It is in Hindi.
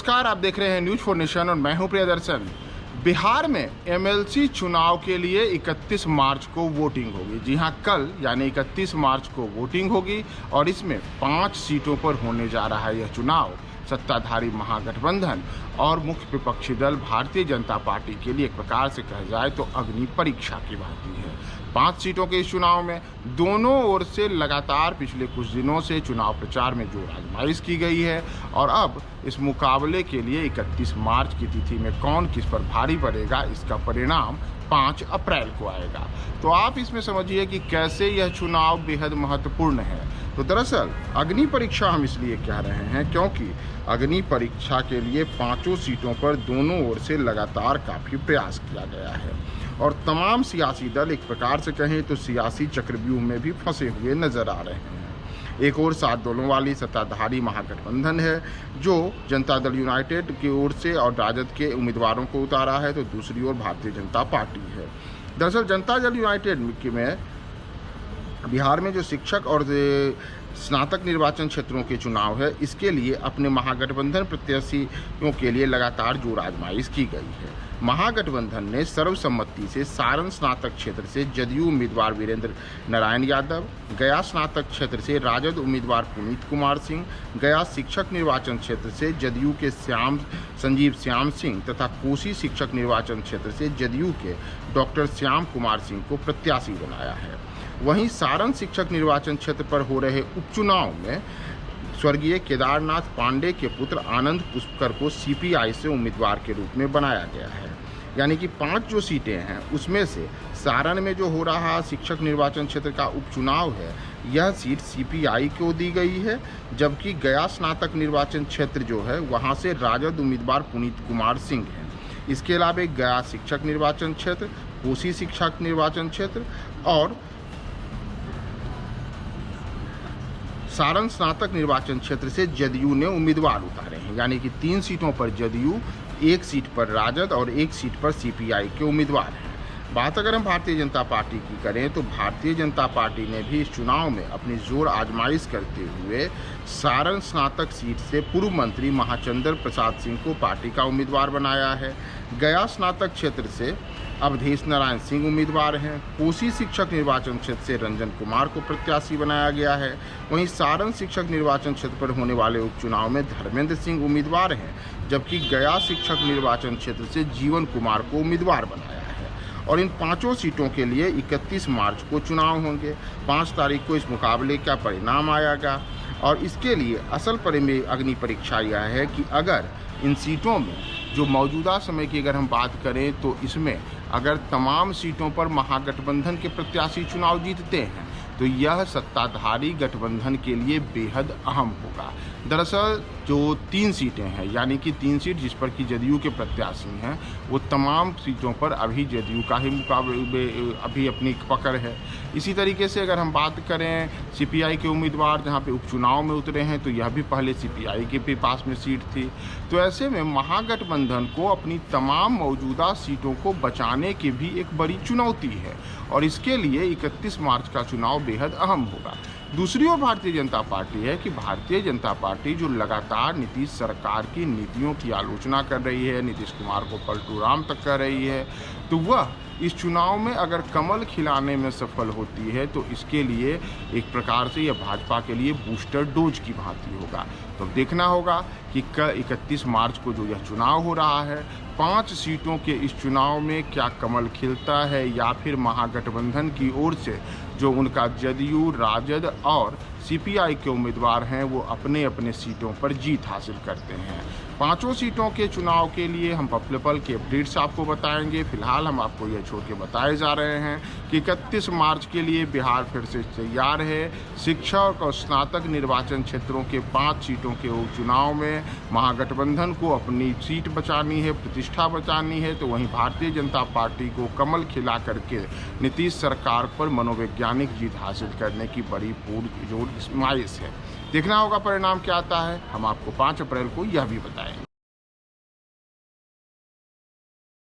नमस्कार, आप देख रहे हैं न्यूज फॉर नेशन और मैं हूं प्रियदर्शन। बिहार में एमएलसी चुनाव के लिए 31 मार्च को वोटिंग होगी। जी हां, कल यानी 31 मार्च को वोटिंग होगी और इसमें 5 सीटों पर होने जा रहा है यह चुनाव। सत्ताधारी महागठबंधन और मुख्य विपक्षी दल भारतीय जनता पार्टी के लिए एक प्रकार से कहा जाए तो अग्नि परीक्षा की भांति है। 5 सीटों के इस चुनाव में दोनों ओर से लगातार पिछले कुछ दिनों से चुनाव प्रचार में जोर आजमाइश की गई है और अब इस मुकाबले के लिए 31 मार्च की तिथि में कौन किस पर भारी पड़ेगा, इसका परिणाम 5 अप्रैल को आएगा। तो आप इसमें समझिए कि कैसे यह चुनाव बेहद महत्वपूर्ण है। तो दरअसल अग्नि परीक्षा हम इसलिए कह रहे हैं क्योंकि अग्नि परीक्षा के लिए 5 सीटों पर दोनों ओर से लगातार काफ़ी प्रयास किया गया है और तमाम सियासी दल एक प्रकार से कहें तो सियासी चक्रव्यूह में भी फंसे हुए नजर आ रहे हैं। एक और 7 दलों वाली सत्ताधारी महागठबंधन है जो जनता दल यूनाइटेड की ओर से और राजद के उम्मीदवारों को उतारा है, तो दूसरी ओर भारतीय जनता पार्टी है। दरअसल जनता दल यूनाइटेड में बिहार में जो शिक्षक और स्नातक निर्वाचन क्षेत्रों के चुनाव है, इसके लिए अपने महागठबंधन प्रत्याशियों के लिए लगातार जोर आजमाइश की गई है। महागठबंधन ने सर्वसम्मति से सारण स्नातक क्षेत्र से जदयू उम्मीदवार वीरेंद्र नारायण यादव, गया स्नातक क्षेत्र से राजद उम्मीदवार पुनीत कुमार सिंह, गया शिक्षक निर्वाचन क्षेत्र से जदयू के संजीव श्याम सिंह तथा कोसी शिक्षक निर्वाचन क्षेत्र से जदयू के डॉक्टर श्याम कुमार सिंह को प्रत्याशी बनाया है। वहीं सारण शिक्षक निर्वाचन क्षेत्र पर हो रहे उपचुनाव में स्वर्गीय केदारनाथ पांडे के पुत्र आनंद पुष्कर को सीपीआई से उम्मीदवार के रूप में बनाया गया है। यानी कि 5 जो सीटें हैं उसमें से सारण में जो हो रहा शिक्षक निर्वाचन क्षेत्र का उपचुनाव है, यह सीट सीपीआई को दी गई है, जबकि गया स्नातक निर्वाचन क्षेत्र जो है वहाँ से राजद उम्मीदवार पुनीत कुमार सिंह हैं। इसके अलावा गया शिक्षक निर्वाचन क्षेत्र, कोसी शिक्षक निर्वाचन क्षेत्र और सारण स्नातक निर्वाचन क्षेत्र से जदयू ने उम्मीदवार उतारे हैं। यानी कि 3 सीटों पर जदयू, 1 सीट पर राजद और 1 सीट पर सीपीआई के उम्मीदवार हैं। बात अगर हम भारतीय जनता पार्टी की करें तो भारतीय जनता पार्टी ने भी इस चुनाव में अपनी जोर आजमाइश करते हुए सारण स्नातक सीट से पूर्व मंत्री महाचंद्र प्रसाद सिंह को पार्टी का उम्मीदवार बनाया है। गया स्नातक क्षेत्र से अवधेश नारायण सिंह उम्मीदवार हैं। कोसी शिक्षक निर्वाचन क्षेत्र से रंजन कुमार को प्रत्याशी बनाया गया है। वहीं सारण शिक्षक निर्वाचन क्षेत्र पर होने वाले उपचुनाव में धर्मेंद्र सिंह उम्मीदवार हैं, जबकि गया शिक्षक निर्वाचन क्षेत्र से जीवन कुमार को उम्मीदवार बनाया है। और इन 5 सीटों के लिए 31 मार्च को चुनाव होंगे। 5 तारीख को इस मुकाबले का परिणाम आएगा और इसके लिए असल अग्नि परीक्षा यह है कि अगर इन सीटों में जो मौजूदा समय की अगर हम बात करें तो इसमें अगर तमाम सीटों पर महागठबंधन के प्रत्याशी चुनाव जीतते हैं तो यह सत्ताधारी गठबंधन के लिए बेहद अहम होगा। दरअसल जो 3 सीटें हैं, यानी कि 3 सीट जिस पर कि जदयू के प्रत्याशी हैं, वो तमाम सीटों पर अभी जदयू का ही मुकाबले अभी अपनी पकड़ है। इसी तरीके से अगर हम बात करें सीपीआई के उम्मीदवार जहां पे उपचुनाव में उतरे हैं तो यह भी पहले सीपीआई के भी पास में सीट थी। तो ऐसे में महागठबंधन को अपनी तमाम मौजूदा सीटों को बचाने की भी एक बड़ी चुनौती है और इसके लिए 31 मार्च का चुनाव बेहद अहम होगा। दूसरी ओर भारतीय जनता पार्टी है कि भारतीय जनता पार्टी जो लगातार नीतीश सरकार की नीतियों की आलोचना कर रही है, नीतीश कुमार को पलटू राम तक कर रही है, तो वह इस चुनाव में अगर कमल खिलाने में सफल होती है तो इसके लिए एक प्रकार से यह भाजपा के लिए बूस्टर डोज की भांति होगा। तो देखना होगा कि 31 मार्च को जो यह चुनाव हो रहा है, 5 सीटों के इस चुनाव में क्या कमल खिलता है या फिर महागठबंधन की ओर से जो उनका जदयू, राजद और सीपीआई के उम्मीदवार हैं वो अपने अपने सीटों पर जीत हासिल करते हैं। 5 सीटों के चुनाव के लिए हम पल पल के अपडेट्स आपको बताएंगे। फिलहाल हम आपको यह छोड़ के बताए जा रहे हैं कि 31 मार्च के लिए बिहार फिर से तैयार है। शिक्षक और स्नातक निर्वाचन क्षेत्रों के 5 सीटों के उपचुनाव में महागठबंधन को अपनी सीट बचानी है, प्रतिष्ठा बचानी है, तो वहीं भारतीय जनता पार्टी को कमल खिला करके नीतीश सरकार पर मनोवैज्ञानिक जीत हासिल करने की बड़ी पुरजोर आजमाइश है। देखना होगा परिणाम क्या आता है। हम आपको 5 अप्रैल को यह भी बताएंगे।